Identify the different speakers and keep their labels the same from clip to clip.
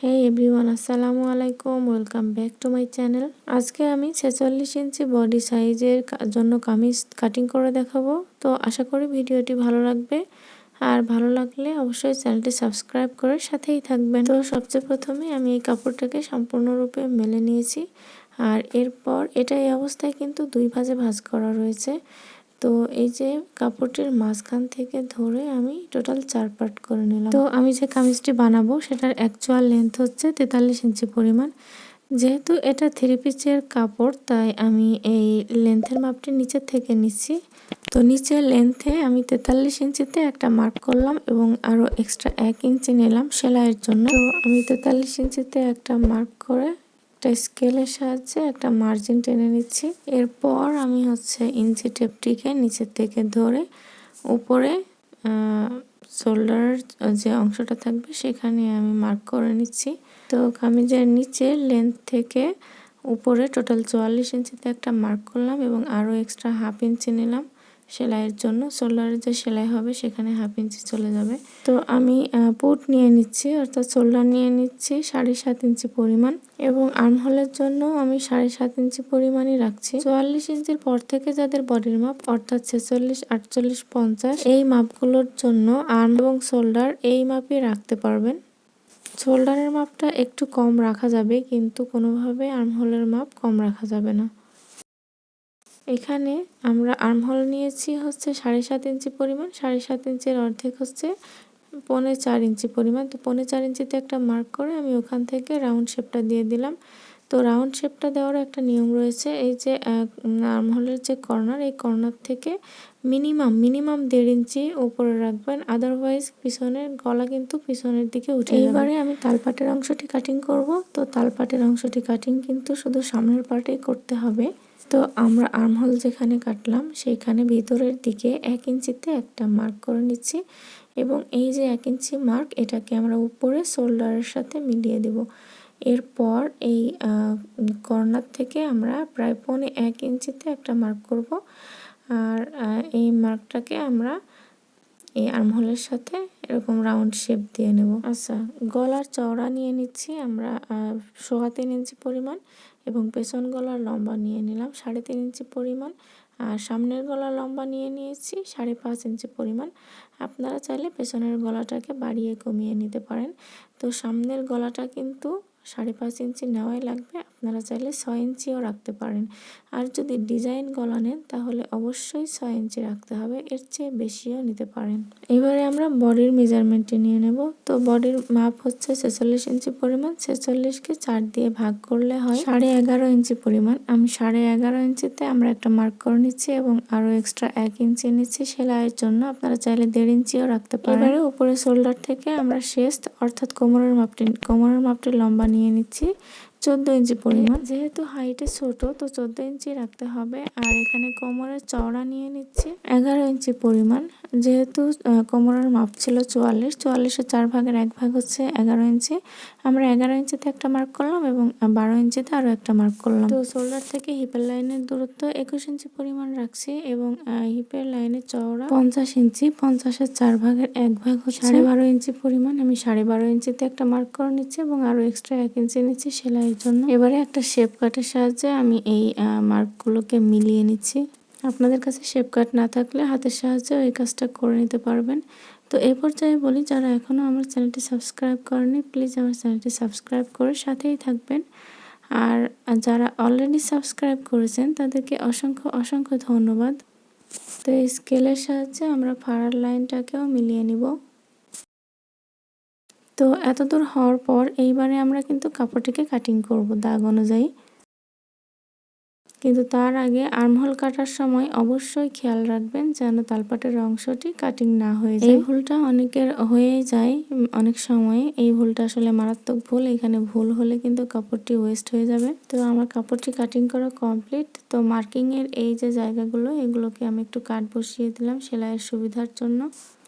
Speaker 1: হে everyone, আসসালামু আলাইকুম। Welcome back to my channel. আজকে আমি 46 ইঞ্চি বডি সাইজের জন্য কামিজ কাটিং করে দেখাবো। তো আশা করি ভিডিওটি ভালো লাগবে, আর ভালো লাগলে অবশ্যই চ্যানেলটি সাবস্ক্রাইব করে সাথেই থাকবেন। তো সবচেয়ে প্রথমে আমি এই কাপড়টাকে সম্পূর্ণরূপে মেলে নিয়েছি, আর এরপর এটা এই অবস্থায় কিন্তু দুই ভাঁজে ভাঁজ করা রয়েছে। তো এই যে কাপড়টির মাঝখান থেকে ধরে আমি টোটাল 4 পার্ট করে নিলাম। তো আমি যে কামিজটি বানাবো সেটার অ্যাকচুয়াল লেন্থ হচ্ছে 43 ইঞ্চি পরিমাণ। যেহেতু এটা 3 পিসের কাপড়, তাই আমি এই লেন্থের মাপটি নিচের থেকে নিচ্ছি। তো নিচের লেন্থে আমি 43 ইঞ্চিতে একটা মার্ক করলাম এবং আরও এক্সট্রা 1 ইঞ্চি নিলাম সেলাইয়ের জন্য। তো আমি 43 ইঞ্চিতে একটা মার্ক করে একটা স্কেলের সাহায্যে একটা মার্জিন টেনে নিচ্ছি। এরপর আমি ইঞ্চি টেপটিকে নিচের থেকে ধরে উপরে শোল্ডারের যে অংশটা থাকবে সেখানে আমি মার্ক করে নিচ্ছি। তো কামিজের নিচে লেন্থ থেকে উপরে টোটাল 44 ইঞ্চিতে একটা মার্ক করলাম এবং আরও এক্সট্রা হাফ ইঞ্চি নিলাম সেলাইয়ের জন্য। শোল্ডারের যে সেলাই হবে সেখানে হাফ ইঞ্চি চলে যাবে। তো আমি পুট নিয়ে নিচ্ছি, অর্থাৎ শোল্ডার নিয়ে নিচ্ছি 7.5 ইঞ্চি পরিমাণ, এবং আর্মহোলের জন্য আমি 7.5 ইঞ্চি পরিমাণই রাখছি। 44 ইঞ্চির পর থেকে যাদের বডির মাপ অর্থাৎ 46, 48, 50 এই মাপগুলোর জন্য আর্ম এবং শোল্ডার এই মাপই রাখতে পারবেন। শোল্ডারের মাপটা একটু কম রাখা যাবে, কিন্তু কোনোভাবে আর্মহোলের মাপ কম রাখা যাবে না। এখানে আমরা আর্মহোল নিয়েছি 7.5 ইঞ্চি পরিমাণ। 7.5 ইঞ্চির অর্ধেক 4.25 ইঞ্চি পরিমাণ। তো 4.25 ইঞ্চিতে একটা মার্ক করে আমি ওখান থেকে রাউন্ড শেপটা দিয়ে দিলাম। তো রাউন্ড শেপটা দেওয়ার একটা নিয়ম রয়েছে। এই যে আর্মহোলের যে কর্নার, এই কর্নার থেকে মিনিমাম 1.5 ইঞ্চি উপরে রাখবেন, আদারওয়াইজ পিছনের গলা কিন্তু পিছনের দিকে উঠে যাবে। এইবারে আমি তালপাটের অংশটি কাটিং করব। তো তালপাটের অংশটি কাটিং কিন্তু শুধু সামনের পার্টেই করতে হবে। তো আমরা আর্মহোল যেখানে কাটলাম সেইখানে ভিতরের দিকে 1 ইঞ্চিতে একটা মার্ক করে নিচ্ছি, এবং এই যে 1 ইঞ্চি মার্ক এটাকে আমরা উপরে শোল্ডারের সাথে মিলিয়ে দেব। এরপর এই কর্নার থেকে আমরা প্রায় 1.25 ইঞ্চিতে একটা মার্ক করব, আর এই মার্কটাকে আমরা এই আর্মহোলের সাথে এরকম রাউন্ড শেপ দিয়ে নেব। আচ্ছা, গলার চওড়া নিয়ে নিচ্ছি আমরা 3.25 ইঞ্চি পরিমাণ, এবং পেছন গলার লম্বা নিয়ে নিলাম 3.5 ইঞ্চি পরিমাণ, আর সামনের গলার লম্বা নিয়ে নিয়েছি 5.5 ইঞ্চি পরিমাণ। আপনারা চাইলে পেছনের গলাটাকে বাড়িয়ে কমিয়ে নিতে পারেন। তো সামনের গলাটা কিন্তু 5.5 ইঞ্চি নেওয়াই লাগবে, আপনারা চাইলে 6 ইঞ্চিও রাখতে পারেন। আর যদি ডিজাইন গলা নেন তাহলে অবশ্যই 6 ইঞ্চি রাখতে হবে, এর চেয়ে বেশিও নিতে পারেন। এবারে আমরা বডির মেজারমেন্টটি নিয়ে নেব। তো বডির মাপ 46 ইঞ্চি পরিমাণ। 46কে 4 দিয়ে ভাগ করলে হয় 11.5 ইঞ্চি পরিমাণ। আমি 11.5 ইঞ্চিতে আমরা একটা মার্ক করে নিচ্ছি এবং আরও এক্সট্রা 1 ইঞ্চি নিচ্ছি সেলাইয়ের জন্য। আপনারা চাইলে 1.5 ইঞ্চিও রাখতে পারেন। এবারে উপরে শোল্ডার থেকে আমরা শেস্ট অর্থাৎ কোমরের মাপটি লম্বা নিয়ে নিচ্ছি 14 ইঞ্চি পরিমাণ। যেহেতু হাইটে ছোট, তো 14 ইঞ্চি রাখতে হবে। আর এখানে কোমরের চওড়া নিয়ে নিচ্ছি 11 ইঞ্চি পরিমাণ। যেহেতু কোমরের মাপ ছিল 44-এর 4 ভাগের 1 ভাগ 11 ইঞ্চি। আমরা 11 ইঞ্চিতে একটা মার্ক করলাম এবং 12 ইঞ্চিতে আরও একটা মার্ক করলাম। তো শোল্ডার থেকে হিপের লাইনের দূরত্ব 21 ইঞ্চি পরিমাণ রাখছি, এবং হিপের লাইনের চওড়া 50 ইঞ্চি। 50-এর 4 ভাগের 1 ভাগ 12.5 ইঞ্চি পরিমাণ। আমি 12.5 ইঞ্চিতে একটা মার্ক করে নিচ্ছি এবং আরও এক্সট্রা 1 ইঞ্চি নিচ্ছি সেলাইয়ের জন্য। এবারে একটা শেপ কাটের সাহায্যে আমি এই মার্কগুলোকে মিলিয়ে নিচ্ছি। আপনাদের কাছে শেপ কাট না থাকলে হাতের সাহায্যে এই কাজটা করে নিতে পারবেন। তো এই পর্যায়ে বলি, যারা এখনও আমার চ্যানেলটি সাবস্ক্রাইব করেনি প্লিজ আমার চ্যানেলটি সাবস্ক্রাইব করে সাথেই থাকবেন। আর যারা অলরেডি সাবস্ক্রাইব করেছেন তাদেরকে অসংখ্য অসংখ্য ধন্যবাদ। তো এই স্কেলের সাহায্যে আমরা ফাড়ার লাইনটাকেও মিলিয়ে নিব। তো এতদূর হওয়ার পর এইবারে আমরা কিন্তু কাপড়টিকে কাটিং করব দাগ অনুযায়ী। কিন্তু তার আগে আর্মহোল কাটার সময় অবশ্যই খেয়াল রাখবেন যেন তালপাটের অংশটি কাটিং না হয়ে যায়। এই ভুলটা অনেকের হয়েই যায় অনেক সময়। এই ভুলটা আসলে মারাত্মক ভুল। এখানে ভুল হলে কিন্তু কাপড়টি ওয়েস্ট হয়ে যাবে। তো আমার কাপড়টি কাটিং করা কমপ্লিট। তো মার্কিংয়ের এই যে জায়গাগুলো, এগুলোকে আমি একটু কাট বসিয়ে দিলাম সেলাইয়ের সুবিধার জন্য।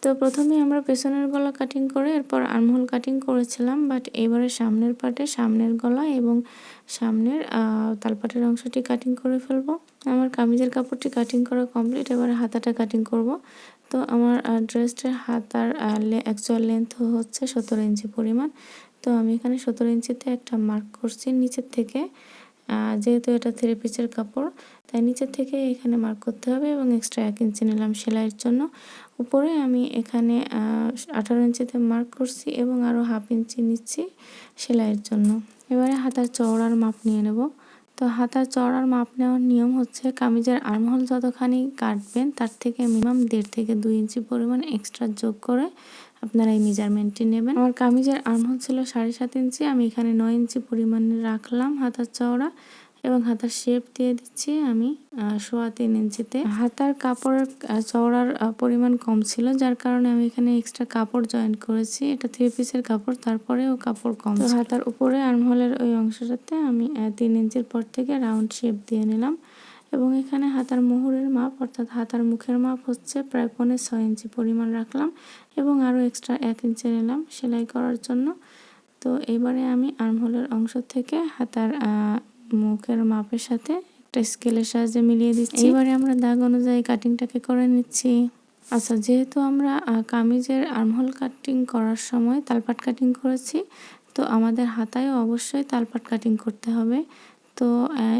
Speaker 1: তো প্রথমে আমরা পেছনের গলা কাটিং করে এরপর আর্মহোল কাটিং করেছিলাম, বাট এবারে সামনের পার্টে সামনের গলা এবং সামনের তালপাটের অংশটি কাটিং করে ফেলবো। আমার কামিজের কাপড়টি কাটিং করা কমপ্লিট। এবারে হাতাটা কাটিং করব। তো আমার ড্রেসটার হাতার অ্যাকচুয়াল লেন্থ 17 ইঞ্চি পরিমাণ। তো আমি এখানে 17 ইঞ্চিতে একটা মার্ক করছি নিচের থেকে। যেহেতু এটা 3 পিসের কাপড়, তাই নিচের থেকে এখানে মার্ক করতে হবে এবং এক্সট্রা 1 ইঞ্চি নিলাম সেলাইয়ের জন্য। উপরে আমি এখানে 18 ইঞ্চিতে মার্ক করছি এবং আরও হাফ ইঞ্চি নিচ্ছি সেলাইয়ের জন্য। এবারে হাতার চওড়ার মাপ নিয়ে নেব। তো হাতার চওড়ার মাপ নেওয়ার নিয়ম হচ্ছে, কামিজের আর্মহোল যতখানি কাটবেন তার থেকে মিনিমাম 1.5 থেকে 2 ইঞ্চি পরিমাণ এক্সট্রা যোগ করে আপনারা এই মেজারমেন্টটি নেবেন। আমার কামিজের আর্মহোল ছিল 7.5 ইঞ্চি, আমি এখানে 9 ইঞ্চি পরিমাণে রাখলাম হাতার চওড়া এবং হাতার শেপ দিয়ে দিচ্ছি আমি 3.25 ইঞ্চিতে। হাতার কাপড়ের চওড়ার পরিমাণ কম ছিল, যার কারণে আমি এখানে এক্সট্রা কাপড় জয়েন করেছি। এটা 3 পিসের কাপড়, তারপরেও কাপড় কম। তো হাতার উপরে আর্মহোলের ওই অংশটাতে আমি 3 ইঞ্চির পর থেকে রাউন্ড শেপ দিয়ে নিলাম এবং এখানে হাতার মুহুরের মাপ অর্থাৎ হাতার মুখের মাপ হচ্ছে প্রায় 6.25 ইঞ্চি পরিমাণ রাখলাম এবং আরও এক্সট্রা 1 ইঞ্চি নিলাম সেলাই করার জন্য। তো এবারে আমি আর্মহোলের অংশ থেকে হাতার মুখের মাপের সাথে একটা স্কেলের সাহায্যে মিলিয়ে দিচ্ছি। এবারে আমরা দাগ অনুযায়ী কাটিংটাকে করে নিচ্ছি। আচ্ছা, যেহেতু আমরা কামিজের আর্মহোল কাটিং করার সময় তালপাট কাটিং করেছি, তো আমাদের হাতায়ও অবশ্যই তালপাট কাটিং করতে হবে। তো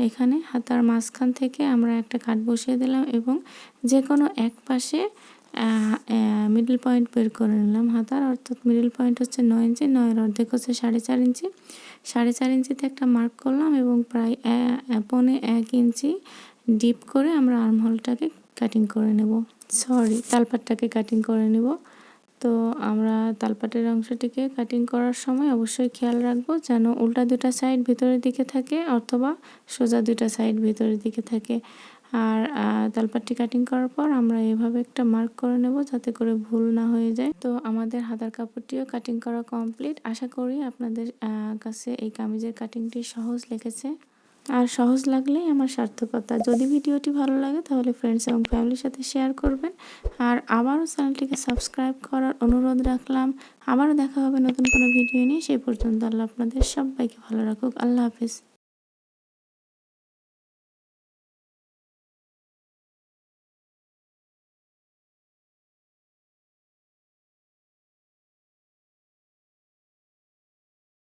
Speaker 1: এখানে হাতার মাঝখান থেকে আমরা একটা কাট বসিয়ে দিলাম এবং যে কোনো এক পাশে মিডল পয়েন্ট বের করে নিলাম হাতার, অর্থাৎ মিডল পয়েন্ট হচ্ছে 9 ইঞ্চি, 9-এর অর্ধেক হচ্ছে 4.5 ইঞ্চি। 4.5 ইঞ্চিতে একটা মার্ক করলাম এবং প্রায় 1.25 ইঞ্চি ডিপ করে আমরা আর্মহোলটাকে কাটিং করে নেব, তালপাটটাকে কাটিং করে নেব। তো আমরা তালপাটের অংশটিকে কাটিং করার সময় অবশ্যই খেয়াল রাখবো যেন উল্টা দুটা সাইড ভিতরের দিকে থাকে অথবা সোজা দুটা সাইড ভিতরের দিকে থাকে। আর তালপাটটি কাটিং করার পর আমরা এভাবে একটা মার্ক করে নেব যাতে করে ভুল না হয়ে যায়। তো আমাদের হাতার কাপড়টিও কাটিং করা কমপ্লিট। আশা করি আপনাদের কাছে এই কামিজের কাটিংটি সহজ লেগেছে। আর সহজ লাগলেই আমার সার্থকতা। যদি ভিডিওটি ভালো লাগে তাহলে ফ্রেন্ডস এবং ফ্যামিলির সাথে শেয়ার করবেন। আর আবারও চ্যানেলটিকে সাবস্ক্রাইব করার অনুরোধ রাখলাম। আবারও দেখা হবে নতুন কোনো ভিডিও নিয়ে। সেই পর্যন্ত আল্লাহ আপনাদের সবাইকে ভালো রাখুক। আল্লাহ হাফেজ।